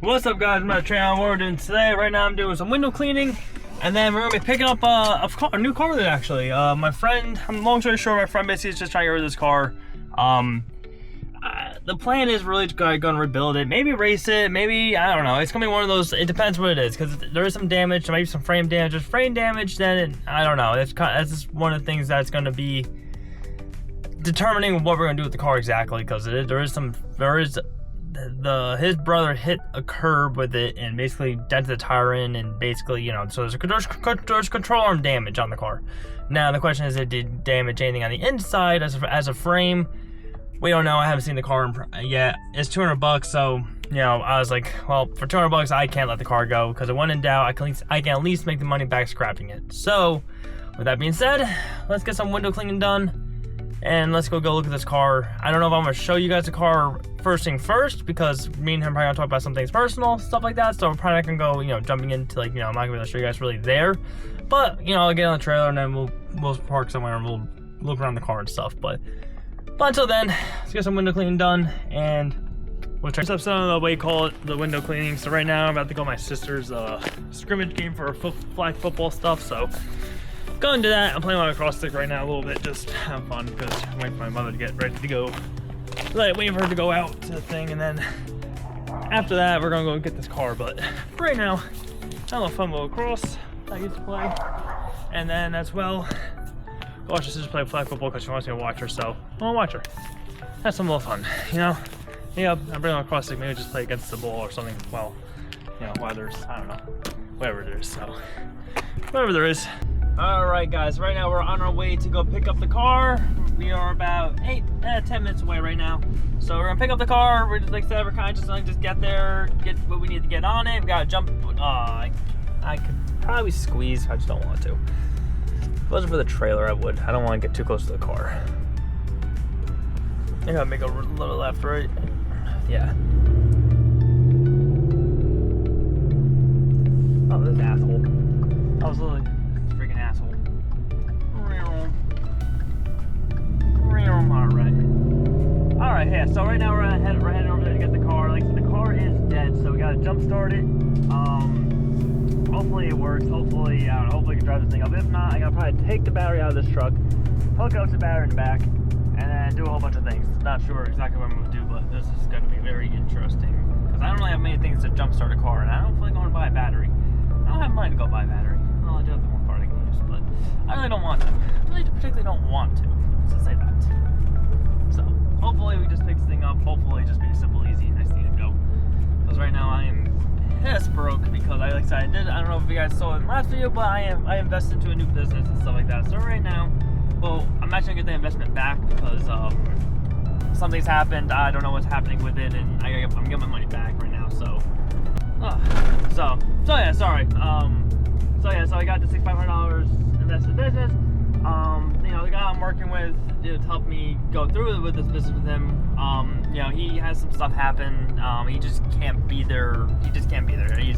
What's up, guys? I'm at Trayon Ward, and today, right now, I'm doing some window cleaning, and then we're gonna be picking up a new car with it. Actually, my friend. Long story short, my friend basically is just trying to get rid of this car. The plan is really gonna rebuild it, maybe race it, maybe I don't know. It's gonna be one of those. It depends what it is, because there is some damage, maybe some frame damage. If frame damage, then I don't know. That's just one of the things that's gonna be determining what we're gonna do with the car exactly, because his brother hit a curb with it and basically dented the tire in, and basically, you know, so there's control arm damage on the car. Now the question is, it did damage anything on the inside as a frame? We don't know. I haven't seen the car yet. It's $200, so you know, I was like, well, for $200 I can't let the car go, because when in doubt, I can at least make the money back scrapping it. So with that being said, let's get some window cleaning done. And let's go look at this car. I don't know if I'm gonna show you guys the car first thing first, because me and him are probably gonna talk about some things personal, stuff like that. So we're probably not gonna go, you know, jumping into, like, you know, I'm not gonna be able to show you guys really there. But, you know, I'll get on the trailer and then we'll park somewhere and we'll look around the car and stuff. But until then, let's get some window cleaning done, and we'll try this episode of the way call it the window cleaning. So right now I'm about to go to my sister's scrimmage game for flag football stuff. So going to that, I'm playing on a cross stick right now a little bit, just have fun, because I'm waiting for my mother to get ready to go. Waiting for her to go out to the thing, and then after that, we're gonna go get this car. But right now, I have a fun little cross I used to play, and then as well, watch her sister play flag football because she wants me to watch her, so I'm gonna watch her. Have some little fun, you know. Yeah, I'm bringing on a cross stick, maybe just play against the ball or something. Well, you know, while there's, I don't know, whatever there is. So whatever there is. Alright guys, right now we're on our way to go pick up the car. We are about 10 minutes away right now. So we're gonna pick up the car. We're just, like I said, we're kind of just gonna get there, get what we need to get on it. We gotta jump, I could probably squeeze, I just don't want to. If it wasn't for the trailer, I would. I don't want to get too close to the car. I gotta make a little left, right? Yeah. Oh, this asshole. I was literally asshole. Alright, yeah, so right now we're heading over there to get the car. Like I said, the car is dead, so we gotta jump start it. Hopefully it works. Hopefully, I don't know, hopefully we can drive this thing up. If not, I gotta probably take the battery out of this truck, hook up the battery in the back, and then do a whole bunch of things. Not sure exactly what I'm gonna do, but this is gonna be very interesting, because I don't really have many things to jump start a car, and I don't feel like going to buy a battery. I don't have money to go buy a battery. Well, I do have the one car I can use, but I really don't want to. I really particularly don't want to. Let's say that. So hopefully we just pick this thing up. Hopefully just be a simple, easy, nice thing to go. Because right now I am piss broke, because like I said, I don't know if you guys saw it in the last video, but I invested into a new business and stuff like that. So right now, well, I'm actually gonna get the investment back, because something's happened. I don't know what's happening with it, and I'm getting my money back right now. So yeah, sorry. So I got the $6,500 invested in business. You know, the guy I'm working with to help me go through with this business with him. You know, he has some stuff happen. He just can't be there. He's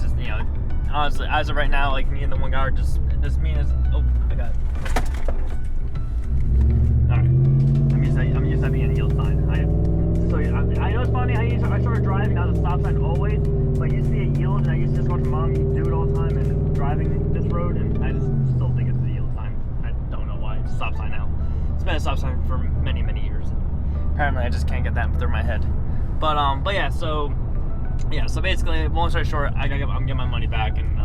just, you know, honestly, as of right now, like, me and the one guy are just me and his. Oh, I got it. All right, I'm used to being a yield sign. I know it's funny. I started driving out of the stop sign always, but you see a yield, and I used to just watch my mom do it all the time and driving this road, and I just still think it's a yield sign. I don't know why. It's a stop sign now. It's been a stop sign for many, many years. Apparently, I just can't get that through my head. But yeah, so basically, long story short, I'm getting my money back, and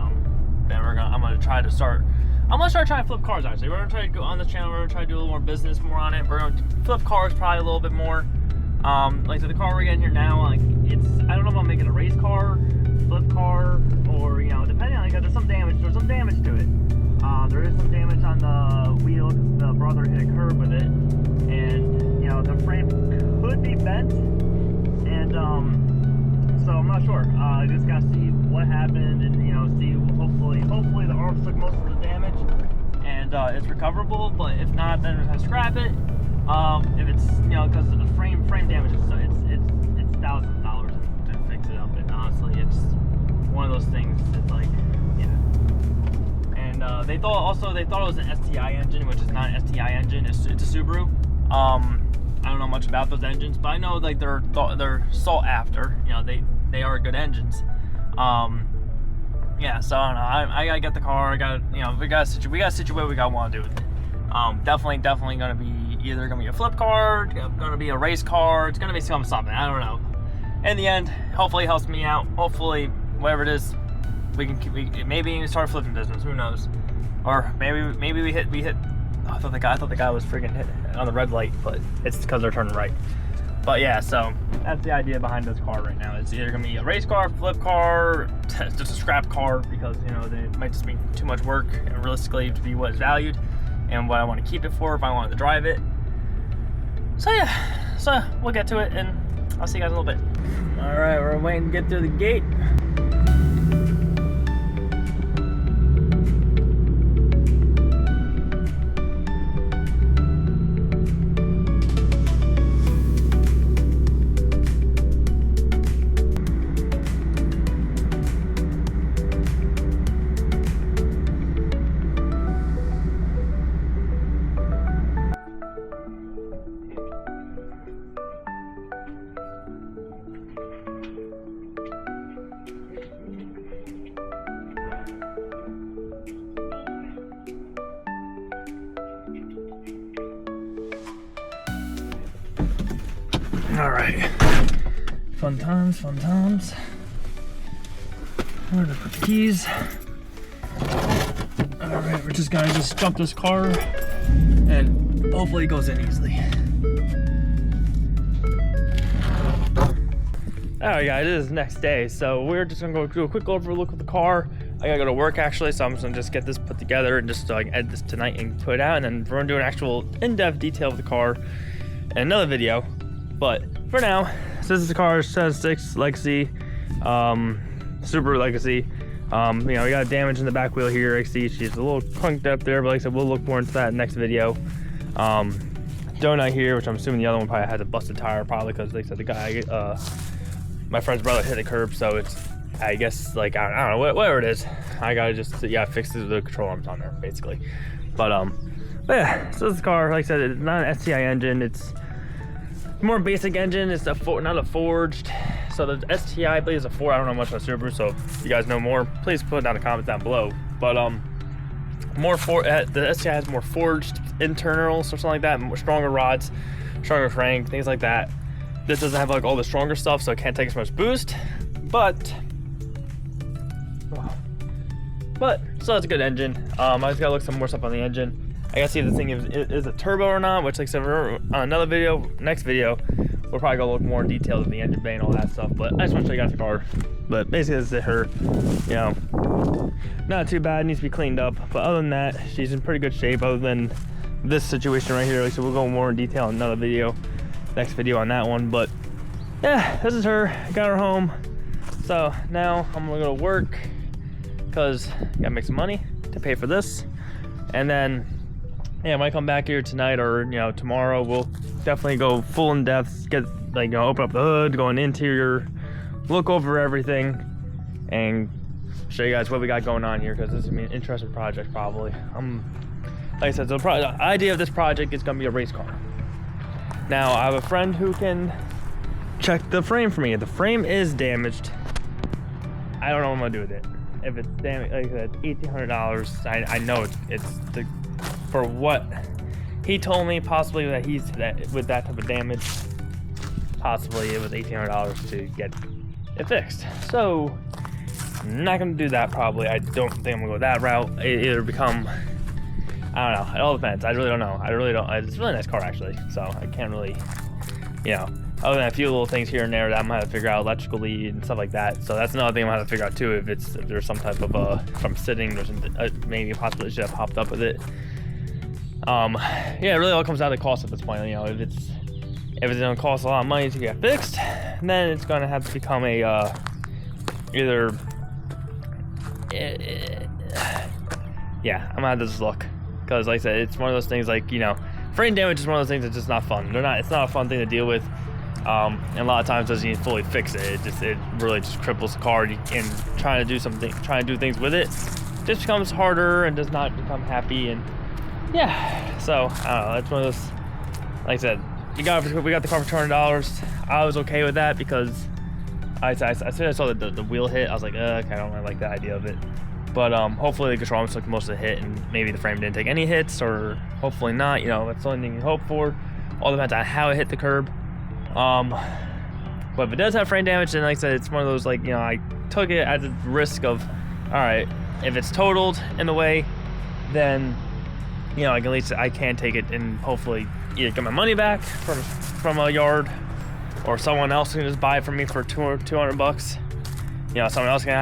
then I'm gonna try to start. I'm gonna start trying to flip cars. Actually, we're gonna try to go on this channel. We're gonna try to do a little more business, more on it. We're gonna flip cars probably a little bit more. Like, so the car we're getting here now, like, I don't know if I'm making a race car, flip car, or, you know, depending on, like, there's some damage to it. There is some damage on the wheel. The brother hit a curb with it, and, you know, the frame could be bent, and, so I'm not sure. I just gotta see what happened, and, you know, see, hopefully the arms took most of the damage, and, it's recoverable, but if not, then we're gonna scrap it. If it's, you know, because the frame damage is, it's thousands of dollars to fix it up, and honestly, it's one of those things that's like, yeah. And they thought it was an STI engine, which is not an STI engine. It's a Subaru. I don't know much about those engines, but I know like they're sought after. You know, they are good engines. Yeah, so I don't know. I gotta get the car. I got, you know, we got situate what we got want to do with it. Definitely gonna be either gonna be a flip car, gonna be a race car. It's gonna be something. I don't know. In the end, hopefully it helps me out. Hopefully, whatever it is, we can maybe even start a flipping business. Who knows? Or maybe we hit. Oh, I thought the guy was freaking hit on the red light, but it's because they're turning right. But yeah, so that's the idea behind this car right now. It's either gonna be a race car, flip car, just a scrap car, because you know it might just be too much work and realistically to be what is valued and what I want to keep it for if I wanted to drive it. So yeah, so we'll get to it and I'll see you guys in a little bit. All right, we're waiting to get through the gate. All right, fun times. Where to put the keys? All right, we're just gonna jump this car, and hopefully it goes in easily. All right, guys, it is the next day, so we're just gonna go do a quick overlook of the car. I gotta go to work actually, so I'm just gonna get this put together and just like edit this tonight and put it out, and then we're gonna do an actual in-depth detail of the car in another video. But for now, so this is the car, says 6 Legacy, Subaru Legacy. You know, we got damage in the back wheel here. I see she's a little clunked up there, but like I said, we'll look more into that next video. Donut here, which I'm assuming the other one probably had a busted tire, probably because they said the guy, my friend's brother hit the curb, so it's, I guess, like, I don't know, whatever it is. I gotta just, fix the control arms on there, basically. But yeah, so this car, like I said, it's not an STI engine, it's more basic engine. It's not a forged. So the STI, I believe, is a 4. I don't know much about Subaru, so if you guys know more, please put down a comment down below. But the STI has more forged internals or something like that, more stronger rods, stronger crank, things like that. This doesn't have like all the stronger stuff, so it can't take as much boost. But so that's a good engine. I just gotta look some more stuff on the engine. I gotta see if the thing is a turbo or not, which like I said, on another video, next video, we'll probably go look more in detail of the engine bay and all that stuff. But I just want to show you guys the car. But basically, this is her. You know, not too bad. Needs to be cleaned up. But other than that, she's in pretty good shape. Other than this situation right here, like, so we'll go more in detail in another video, next video on that one. But yeah, this is her. Got her home. So now I'm gonna go to work because I gotta make some money to pay for this, and then. Yeah, I might come back here tonight or, you know, tomorrow. We'll definitely go full in depth, get like, you know, open up the hood, go in the interior, look over everything, and show you guys what we got going on here, because this is gonna be an interesting project probably. Like I said, so the idea of this project is gonna be a race car. Now I have a friend who can check the frame for me. If the frame is damaged, I don't know what I'm gonna do with it. If it's damaged, like I said, $1,800. I know it's the. For what he told me, possibly that with that type of damage, possibly it was $1,800 to get it fixed. So I'm not gonna do that probably. I don't think I'm gonna go that route. It either become, I don't know, it all depends. I really don't know. I really don't. It's a really nice car actually, so I can't really, you know, other than a few little things here and there that I'm gonna have to figure out electrically and stuff like that. So that's another thing I'm gonna have to figure out too, if there's some type of from sitting, there's maybe a possibility should have popped up with it. Yeah, it really all comes down to cost at this point. You know, if it's gonna cost a lot of money to get fixed, then it's gonna have to become a either yeah, I'm gonna have to just look, because like I said, it's one of those things, like, you know, frame damage is one of those things that's just not fun. It's not a fun thing to deal with, and a lot of times doesn't even fully fix it. It really just cripples the car, and trying to do things with it just becomes harder and does not become happy. And yeah, so I don't know, that's one of those, like I said, we got the car for $200. I was okay with that because as soon as I saw the wheel hit, I was like, okay, I don't really like the idea of it. But hopefully the control arm took most of the hit, and maybe the frame didn't take any hits, or hopefully not. You know, that's the only thing you hope for. All depends on how it hit the curb. But if it does have frame damage, then like I said, it's one of those, like, you know, I took it at the risk of, all right, if it's totaled in the way, then, you know, I can take it and hopefully either get my money back from a yard, or someone else can just buy it from me for $200. You know, someone else can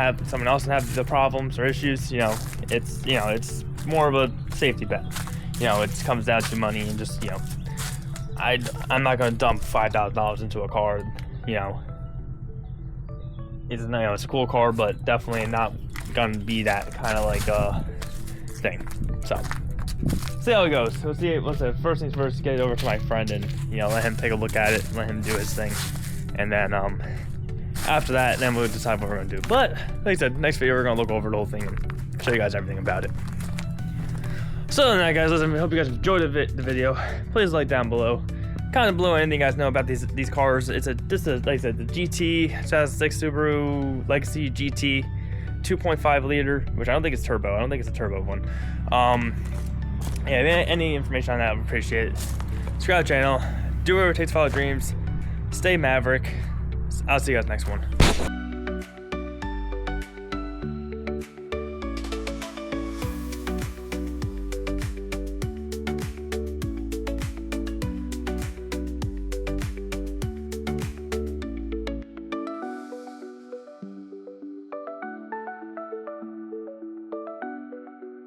have the problems or issues. You know, it's more of a safety bet. You know, it comes down to money, and just, you know, I'm not gonna dump $5,000 into a car. You know, it's a cool car, but definitely not gonna be that kind of like thing. So see how it goes. We'll see. First things first, get it over to my friend and, you know, let him take a look at it, let him do his thing, and then after that, then we'll decide what we're gonna do. But like I said, next video we're gonna look over the whole thing and show you guys everything about it. So other than that, guys, listen, I hope you guys enjoyed the video. Please like down below, comment below anything you guys know about these cars. It's like I said, the GT 2006 Subaru Legacy GT 2.5 liter, which I don't think it's turbo. I don't think it's a turbo one. Yeah, any information on that, I would appreciate it. Subscribe to the channel. Do whatever it takes to follow dreams. Stay Maverick. I'll see you guys next one.